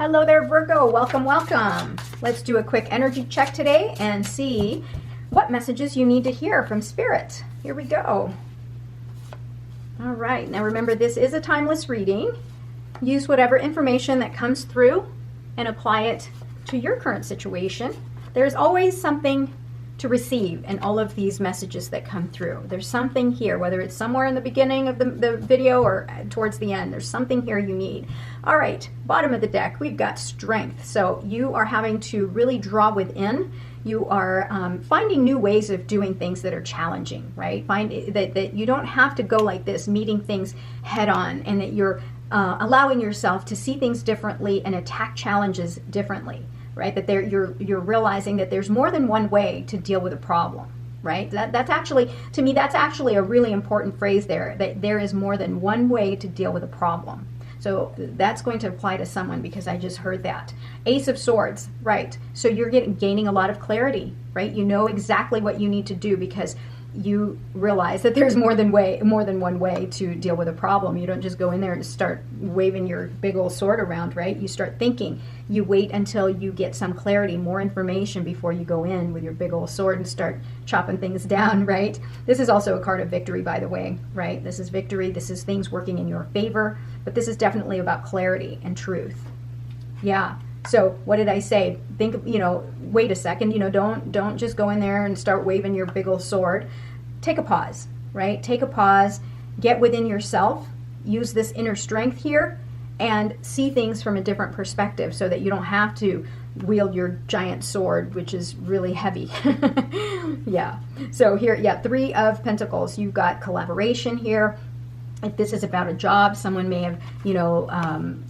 Hello there, Virgo. Welcome, welcome. Let's do a quick energy check today and see what messages you need to hear from Spirit. Here we go. All right. Now remember, this is a timeless reading. Use whatever information that comes through and apply it to your current situation. There's always something to receive in all of these messages that come through. There's something here, whether it's somewhere in the beginning of the video or towards the end, there's something here you need. All right, bottom of the deck, we've got strength. So you are having to really draw within. You are finding new ways of doing things that are challenging, right? Find that you don't have to go like this, meeting things head on, and that you're allowing yourself to see things differently and attack challenges differently. Right, that you're realizing that there's more than one way to deal with a problem, right? That's actually, to me, that's actually a really important phrase there, that there is more than one way to deal with a problem. So that's going to apply to someone because I just heard that. Ace of Swords, right? So you're gaining a lot of clarity, right? You know exactly what you need to do because you realize that there's more than one way to deal with a problem. You don't just go in there and start waving your big old sword around, right? You start thinking. You wait until you get some clarity, more information before you go in with your big old sword and start chopping things down, right? This is also a card of victory, by the way, right? This is victory. This is things working in your favor, but this is definitely about clarity and truth. Yeah. So what did I say? Think, wait a second, don't just go in there and start waving your big old sword. Take a pause, right? Take a pause, get within yourself, use this inner strength here, and see things from a different perspective so that you don't have to wield your giant sword, which is really heavy. Yeah. So here, yeah, Three of Pentacles. You've got collaboration here. If this is about a job, someone may have,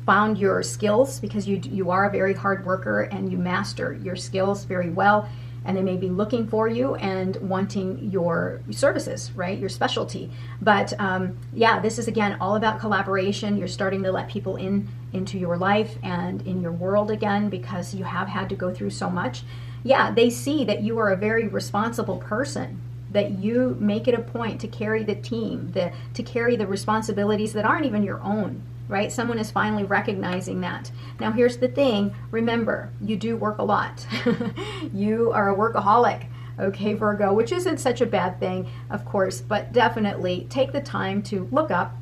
found your skills because you are a very hard worker and you master your skills very well. And they may be looking for you and wanting your services, right? Your specialty. But yeah, this is again all about collaboration. You're starting to let people into your life and in your world again because you have had to go through so much. Yeah, they see that you are a very responsible person, that you make it a point to carry the team, to carry the responsibilities that aren't even your own, right? Someone is finally recognizing that. Now here's the thing, remember, you do work a lot. You are a workaholic, okay, Virgo, which isn't such a bad thing, of course, but definitely take the time to look up,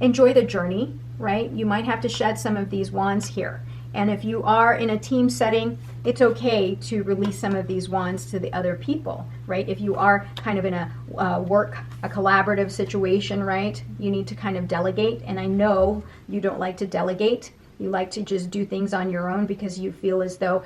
enjoy the journey, right? You might have to shed some of these wands here. And if you are in a team setting, it's okay to release some of these wands to the other people, right? If you are kind of in a collaborative situation, right? You need to kind of delegate. And I know you don't like to delegate. You like to just do things on your own because you feel as though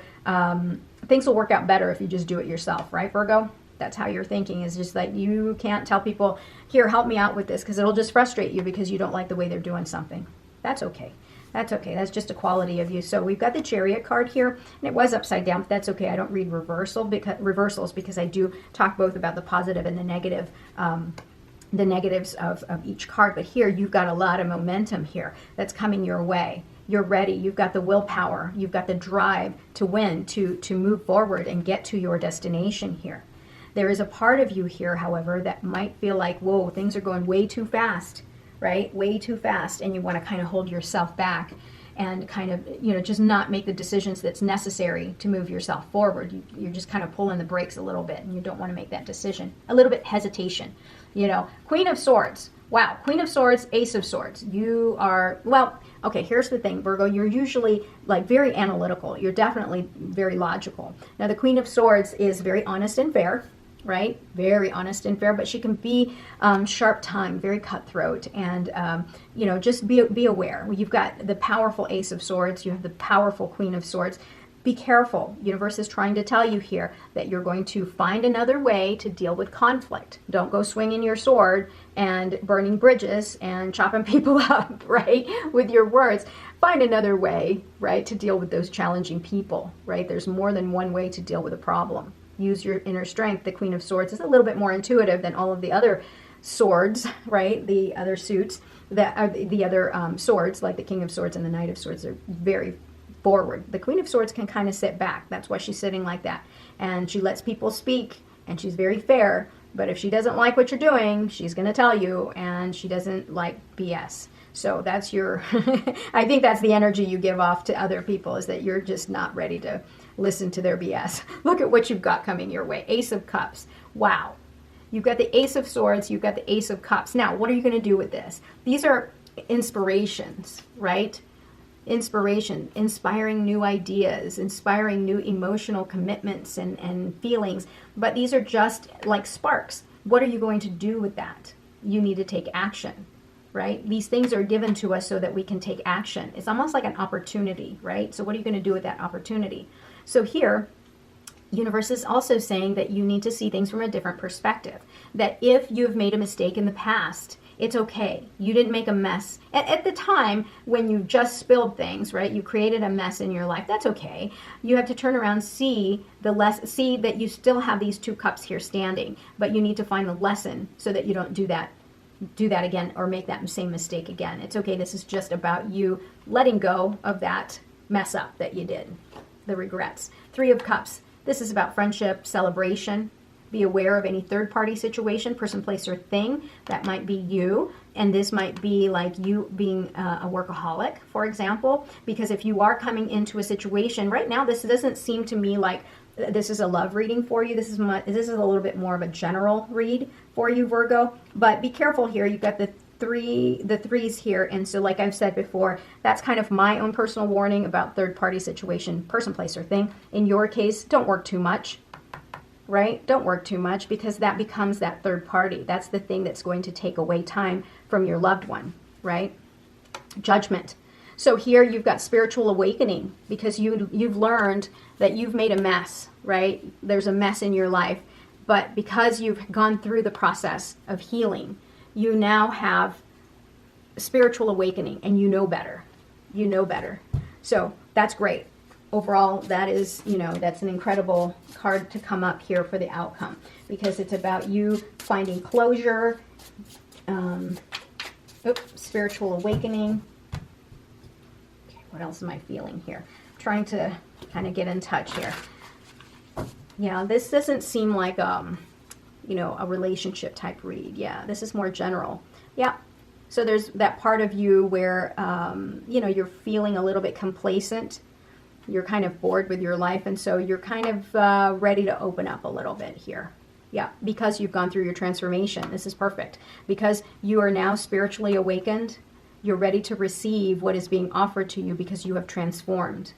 things will work out better if you just do it yourself, right, Virgo? That's how you're thinking, is just like you can't tell people, here, help me out with this, because it'll just frustrate you because you don't like the way they're doing something. That's okay. That's okay. That's just a quality of you. So we've got the Chariot card here, and it was upside down, but that's okay. I don't read reversals because I do talk both about the positive and the negative, the negatives of each card. But here you've got a lot of momentum here that's coming your way. You're ready. You've got the willpower. You've got the drive to win, to move forward and get to your destination here. There is a part of you here, however, that might feel like, whoa, things are going way too fast. Right? Way too fast, and you want to kind of hold yourself back and kind of, just not make the decisions that's necessary to move yourself forward. You're just kind of pulling the brakes a little bit, and you don't want to make that decision. A little bit hesitation, Queen of Swords. Wow. Queen of Swords, Ace of Swords. You are, well, okay, here's the thing, Virgo. You're usually like very analytical. You're definitely very logical. Now, the Queen of Swords is very honest and fair. Right? Very honest and fair, but she can be sharp-tongued, very cutthroat, and just be aware. You've got the powerful Ace of Swords, you have the powerful Queen of Swords. Be careful. Universe is trying to tell you here that you're going to find another way to deal with conflict. Don't go swinging your sword and burning bridges and chopping people up, right, with your words. Find another way, right, to deal with those challenging people, right? There's more than one way to deal with a problem. Use your inner strength. The Queen of Swords is a little bit more intuitive than all of the other swords, right? The other suits, that are the other swords, like the King of Swords and the Knight of Swords, are very forward. The Queen of Swords can kind of sit back. That's why she's sitting like that. And she lets people speak, and she's very fair. But if she doesn't like what you're doing, she's going to tell you, and she doesn't like BS. So that's your, I think that's the energy you give off to other people, is that you're just not ready to listen to their BS. Look at what you've got coming your way. Ace of Cups. Wow. You've got the Ace of Swords. You've got the Ace of Cups. Now, what are you going to do with this? These are inspirations, right? Inspiration, inspiring new ideas, inspiring new emotional commitments and feelings. But these are just like sparks. What are you going to do with that? You need to take action, right? These things are given to us so that we can take action. It's almost like an opportunity, right? So what are you going to do with that opportunity? So here, universe is also saying that you need to see things from a different perspective. That if you've made a mistake in the past, it's okay. You didn't make a mess. At the time when you just spilled things, right? You created a mess in your life. That's okay. You have to turn around, see that you still have these 2 cups here standing, but you need to find the lesson so that you don't do that again or make that same mistake again. It's okay. This is just about you letting go of that mess up that you did, the regrets. 3 of Cups. This is about friendship, celebration. Be aware of any third-party situation, person, place, or thing. That might be you, and this might be like you being a workaholic, for example, because if you are coming into a situation, right now this doesn't seem to me like this is a love reading for you. This is a little bit more of a general read for you, Virgo, but be careful here. You've got the threes here, and so like I've said before, that's kind of my own personal warning about third-party situation, person, place, or thing. In your case, don't work too much. Right? Don't work too much, because that becomes that third party. That's the thing that's going to take away time from your loved one, right? Judgment. So here you've got spiritual awakening, because you've learned that you've made a mess, right? There's a mess in your life, but because you've gone through the process of healing, you now have spiritual awakening, and you know better. You know better. So that's great. Overall, that is, that's an incredible card to come up here for the outcome, because it's about you finding closure, spiritual awakening. Okay, what else am I feeling here? I'm trying to kind of get in touch here. Yeah, this doesn't seem like, a relationship type read. Yeah, this is more general. Yeah. So there's that part of you where, you're feeling a little bit complacent. You're kind of bored with your life, and so you're kind of ready to open up a little bit here. Yeah, because you've gone through your transformation. This is perfect. Because you are now spiritually awakened, you're ready to receive what is being offered to you, because you have transformed,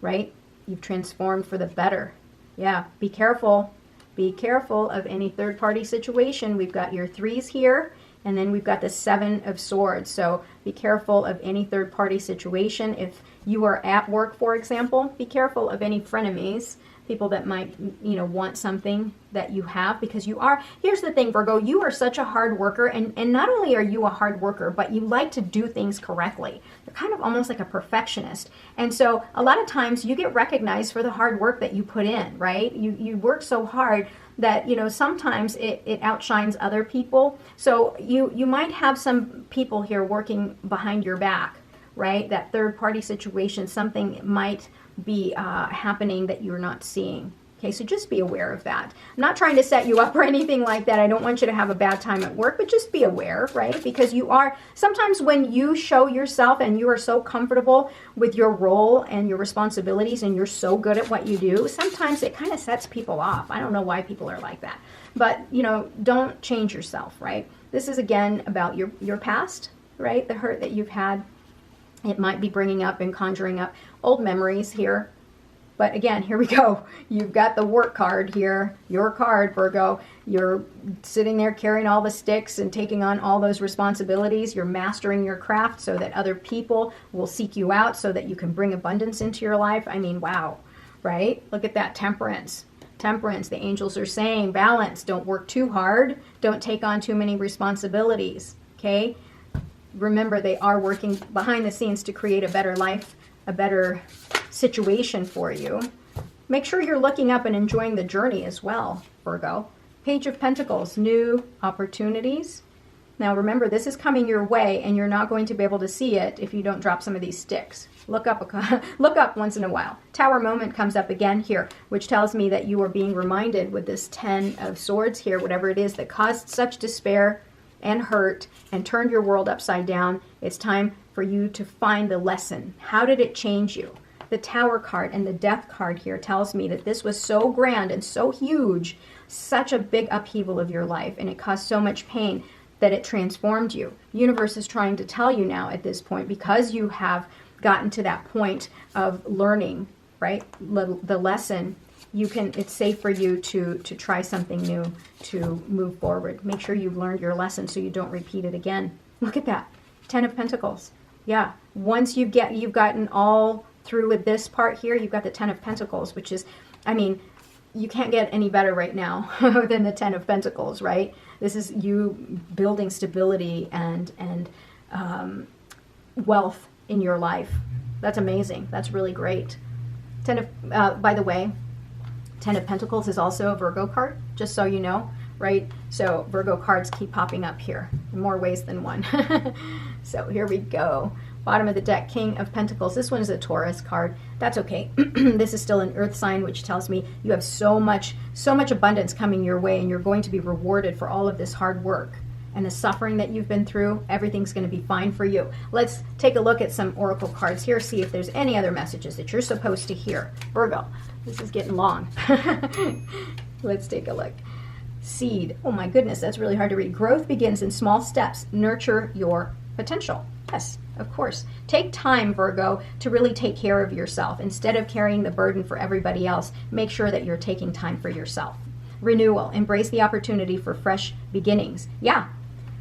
right? You've transformed for the better. Yeah, be careful. Be careful of any third-party situation. We've got your 3s here, and then we've got the 7 of Swords. So be careful of any third-party situation. If you are at work, for example, be careful of any frenemies, people that might, want something that you have, because you are, here's the thing, Virgo, you are such a hard worker, and not only are you a hard worker, but you like to do things correctly. You're kind of almost like a perfectionist. And so a lot of times you get recognized for the hard work that you put in, right? You work so hard that, sometimes it outshines other people. So you might have some people here working behind your back, right? That third party situation, something might be happening that you're not seeing. Okay, so just be aware of that. I'm not trying to set you up or anything like that. I don't want you to have a bad time at work, but just be aware, right? Because you are, sometimes when you show yourself and you are so comfortable with your role and your responsibilities and you're so good at what you do, sometimes it kind of sets people off. I don't know why people are like that. But, don't change yourself, right? This is, again, about your past, right? The hurt that you've had. It might be bringing up and conjuring up old memories here. But again, here we go. You've got the work card here, your card, Virgo. You're sitting there carrying all the sticks and taking on all those responsibilities. You're mastering your craft so that other people will seek you out so that you can bring abundance into your life. I mean, wow, right? Look at that, temperance. Temperance, the angels are saying, balance. Don't work too hard. Don't take on too many responsibilities, okay? Remember, they are working behind the scenes to create a better life, a better situation for you. Make sure you're looking up and enjoying the journey as well, Virgo. Page of Pentacles, new opportunities. Now remember, this is coming your way, and you're not going to be able to see it if you don't drop some of these sticks. Look up once in a while. Tower moment comes up again here, which tells me that you are being reminded with this 10 of Swords here, whatever it is that caused such despair and hurt and turned your world upside down. It's time for you to find the lesson. How did it change you? The Tower card and the Death card here tells me that this was so grand and so huge, such a big upheaval of your life, and it caused so much pain that it transformed you. Universe is trying to tell you now at this point, because you have gotten to that point of learning, right, the lesson, it's safe for you to try something new, to move forward. Make sure you've learned your lesson so you don't repeat it again. Look at that, 10 of Pentacles. Yeah, once you've gotten all through with this part here, you've got the 10 of Pentacles, which is, I mean, you can't get any better right now than the 10 of Pentacles, right? This is you building stability and wealth in your life. That's amazing. That's really great. 10 of, by the way, 10 of Pentacles is also a Virgo card, just so you know, right? So Virgo cards keep popping up here in more ways than one. So here we go. Bottom of the deck, King of Pentacles. This one is a Taurus card. That's okay. This is still an earth sign, which tells me you have so much abundance coming your way, and you're going to be rewarded for all of this hard work and the suffering that you've been through. Everything's going to be fine for you. Let's take a look at some oracle cards here, see if there's any other messages that you're supposed to hear. Virgo, this is getting long. Let's take a look. Seed. Oh my goodness, that's really hard to read. Growth begins in small steps. Nurture your potential. Yes, of course. Take time, Virgo, to really take care of yourself. Instead of carrying the burden for everybody else, make sure that you're taking time for yourself. Renewal. Embrace the opportunity for fresh beginnings. Yeah,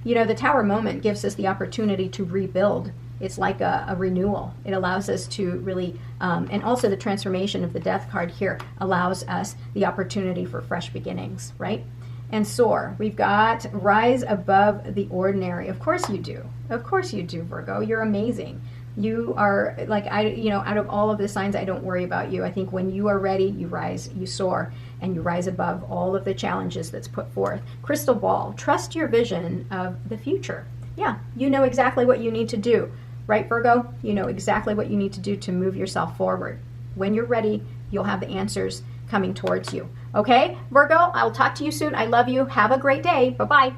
you know, the Tower moment gives us the opportunity to rebuild. It's like a renewal. It allows us to really, and also the transformation of the Death card here allows us the opportunity for fresh beginnings, right? And soar. We've got rise above the ordinary. Of course you do. Of course you do, Virgo. You're amazing. You are like, out of all of the signs, I don't worry about you. I think when you are ready, you rise, you soar, and you rise above all of the challenges that's put forth. Crystal ball. Trust your vision of the future. Yeah, you know exactly what you need to do. Right, Virgo? You know exactly what you need to do to move yourself forward. When you're ready, you'll have the answers coming towards you. Okay, Virgo, I'll talk to you soon. I love you. Have a great day. Bye-bye.